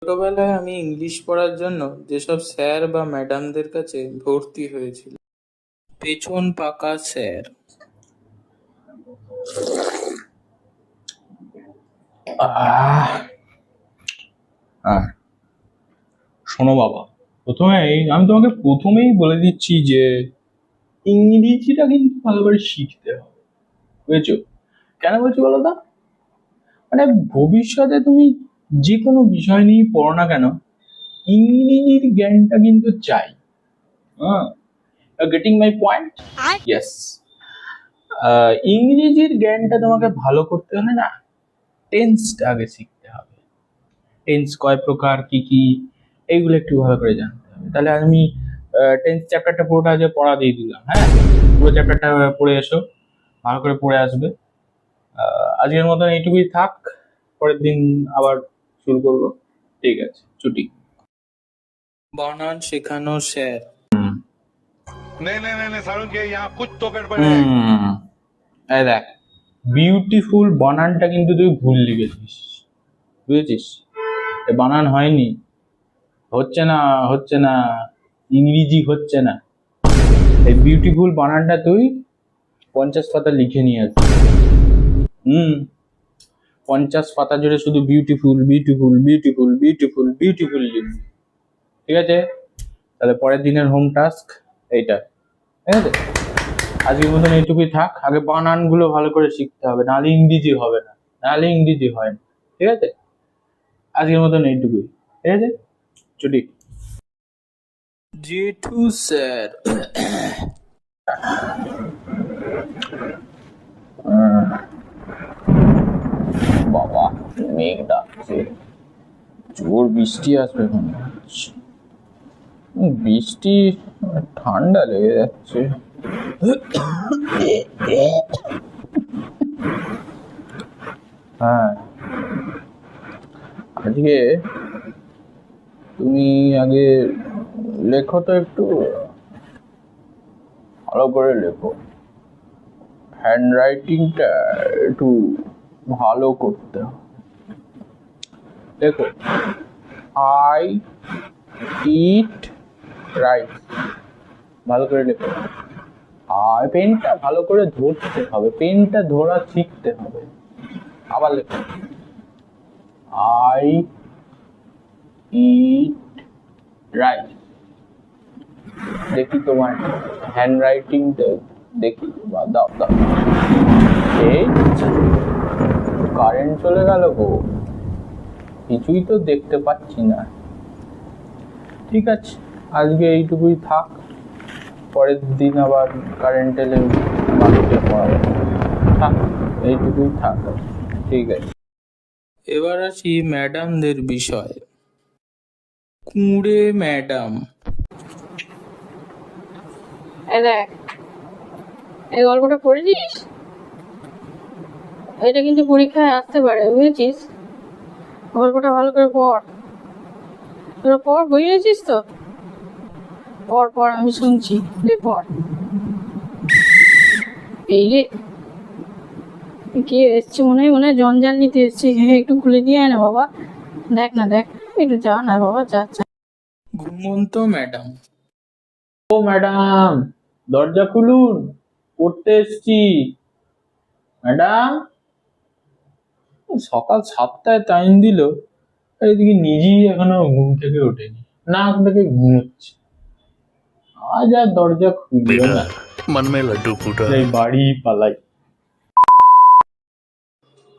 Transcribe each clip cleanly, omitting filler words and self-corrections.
ছোটবেলায় আমি ইংলিশ পড়ার জন্য যেসব স্যার বা ম্যাডামদের কাছে ভর্তি হয়েছিলাম, পেছন পাকা স্যার। আহ হ্যাঁ, শোনো বাবা, প্রথমেই বলে দিচ্ছি যে ইংরেজিটা কিন্তু ভালো করে শিখতে হবে, বুঝেছো? কেন বলছি বলো তো? মানে ভবিষ্যতে তুমি যে কোনো বিষয় নিয়ে পড়ো না কেন, ইংরেজির জ্ঞানটা কিন্তু চাই। হ্যাঁ, গেটিং মাই পয়েন্ট? ইয়েস। ইংরেজির জ্ঞানটা তোমাকে ভালো করতে হলে না, টেন্সটা আগে শিখতে হবে। টেন্স কয় প্রকার, কি কি, এইগুলো একটু ভালো করে জানতে হবে। তাহলে আমি টেন্স চ্যাপ্টারটা পুরোটা আজ পড়া দিয়ে দিলাম। হ্যাঁ, পুরো চ্যাপ্টারটা পড়ে এসো, ভালো করে পড়ে আসবে। আজকের মতন এইটুকুই থাক, পরের দিন আবার শুরু করবো। ঠিক আছে, ছুটি। বানান শেখানো স্যার। नहीं नहीं नहीं नहीं सारुण के यहाँ कुछ तो गड़बड़ है। এই দেখ, বিউটিফুল বানানটা কিন্তু তুই ভুল লিখেছিস, বুঝেছিস? এ বানান হয়নি, হচ্ছে না, ইংরেজি হচ্ছে না। এই বিউটিফুল বানানটা তুই 50 পাতা লিখে নিয়ে আসবি। 50 পাতা জুড়ে শুধু beautiful beautiful beautiful beautiful beautiful লিখবি, ঠিক আছে? তাহলে পরের দিনের হোম টাস্ক এইটা, ঠিক আছে? আজকের মতন এইটুকুই থাক। আগে বানানগুলো ভালো করে শিখতে হবে, নাহলে ইংরেজি হবে না, নাহলে ইংরেজি হয় না, ঠিক আছে? আজকের মতন এইটুকুই, ঠিক আছে? ছুটি। জেঠু স্যার। বাবা, মেঘ ডাকছে, জোর বৃষ্টি আসবে মনে হচ্ছে। বৃষ্টি, ঠান্ডা লেগে যাচ্ছে। হ্যাঁ, আজকে তুমি আগে লেখো তো, একটু ভালো করে লেখো। হ্যান্ড রাইটিংটা একটু ভালো করতে হবে। দেখো, আই ইট রাইট, ভালো করে লেখো। আর পেনটা ভালো করে ধরতে হবে, পেনটা ধরা শিখতে হবে। আবার লেখো, আই ইট রাইট। দেখি তোমার হ্যান্ড রাইটিংটা, দেখি। দাও দাও। এই কারেন্ট চলে গেল গো, কিছুই তো দেখতে পাচ্ছি না। ঠিক আছে, আজকে এইটুকুই থাক, পরের দিন আবার কারেন্ট এলে বাকিটা পড়াবো। থাক, এইটুকুই থাক, ঠিক আছে। এবার আসি ম্যাডামদের বিষয়। কুঁড়ে ম্যাডাম। দেখ, এই গল্পটা পড়েছিস? এটা কিন্তু পরীক্ষায় আসতে পারে, বুঝেছিস? গল্পটা ভালো করে পড়। তোরা পড়, বুঝেছিস তো? পড় পড়, আমি শুনছি, তুই পড়। এই রে, কে এসছে? মনে হয় জঞ্জাল নিতে এসছে। একটু খুলে দিয়ে আয় না বাবা। দেখ না, দেখ, একটু যা না বাবা, যা যা। ঘুমন্ত ম্যাডাম। ও ম্যাডাম, দরজা খুলুন, পড়তে এসছি। ম্যাডাম, সকাল 7টায় টাইম দিল, আর এদিকে নিজেই এখনো ঘুম থেকে ওঠেনি, না আপনাকে ঘুমোচ্ছে। আজ আর দরজা খুলবে না, मन में लड्डू फूटा। এই বাড়ি পালাই।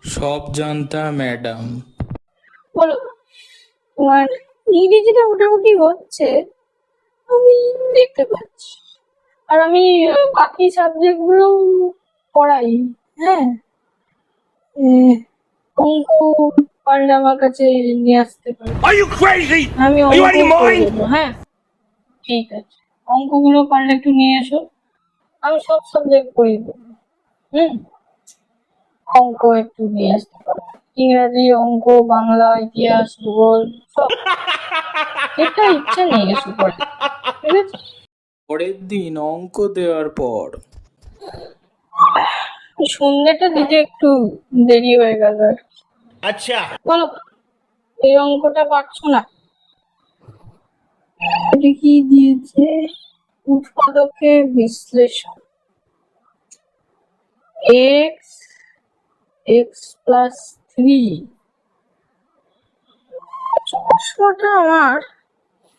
সব জানতা ম্যাডাম। বলো, তোমার ইংরেজিটা মোটামুটি হচ্ছে, আমি দেখতে পাচ্ছি। আর আমি বাকি সাবজেক্ট গুলো পড়াই। হ্যাঁ, অঙ্ক পারলে আমার কাছে নিয়ে আসতে পারো, আমি অঙ্ক করে দেবো। হ্যাঁ, ঠিক আছে, অঙ্কগুলো পারলে একটু নিয়ে এসো, আমি সব সাবজেক্ট করিয়ে দেবো। হুম, অঙ্ক একটু নিয়ে আসতে পারো, ইংরাজি, অঙ্ক, বাংলা, ইতিহাস, ভূগোল, সব যেটা ইচ্ছা নিয়ে এসো পড়ে, ঠিক আছে? পরের দিন অঙ্ক দেওয়ার পর সন্ধ্যেটা দিতে একটু দেরি হয়ে গেল। अच्छा, বলো, এই অঙ্কটা পারছো না? এটা কি দিয়েছে? উৎপাদকের বিশ্লেষণ। X x plus 3। প্রশ্নটা আমার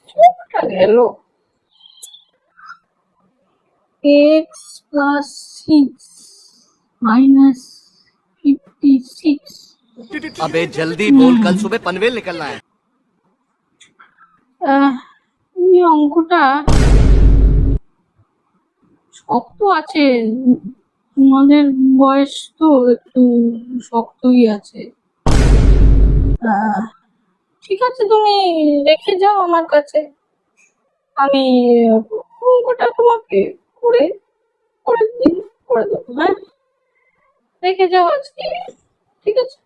চোখটা গেল। X plus 6 minus 56। अबे जल्दी बोल, कल सुबह पनवेल निकलना है। এই অঙ্কটা শক্ত আছে। তোমাদের বয়স তো একটু শক্তই আছে। আহ, ঠিক আছে, তুমি রেখে যাও আমার কাছে। আমি অঙ্কটা তোমাকে করে করে দিন করে দেবো। হ্যাঁ, রেখে যাও আজকে। ঠিক আছে,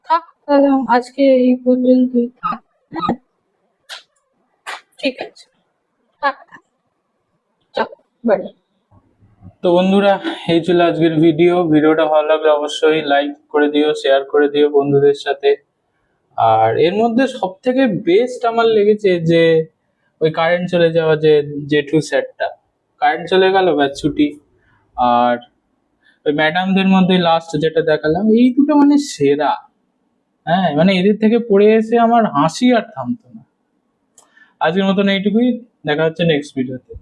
থাক তাহলে আজকে এই পর্যন্তই থাক। হ্যাঁ, ঠিক আছে, থাক থাক, যাও বাড়ি। তো বন্ধুরা, এই ছিল আজকের ভিডিওটা ভালো লাগলে অবশ্যই লাইক করে দিও, শেয়ার করে দিও বন্ধুদের সাথে। আর এর মধ্যে সব থেকে বেস্ট আমার লেগেছে যে ওই কারেন্ট চলে যাওয়া, যে জেঠু স্যারটা কারেন্ট চলে গেল, ব্যাস ছুটি। আর ওই ম্যাডামদের মধ্যে লাস্ট যেটা দেখালাম, এই দুটো মানে সেরা। হ্যাঁ, মানে এদের থেকে পড়ে এসে আমার হাসি আর থামতো না। আজকের মতন এইটুকুই, দেখা হচ্ছে নেক্সট ভিডিওতে।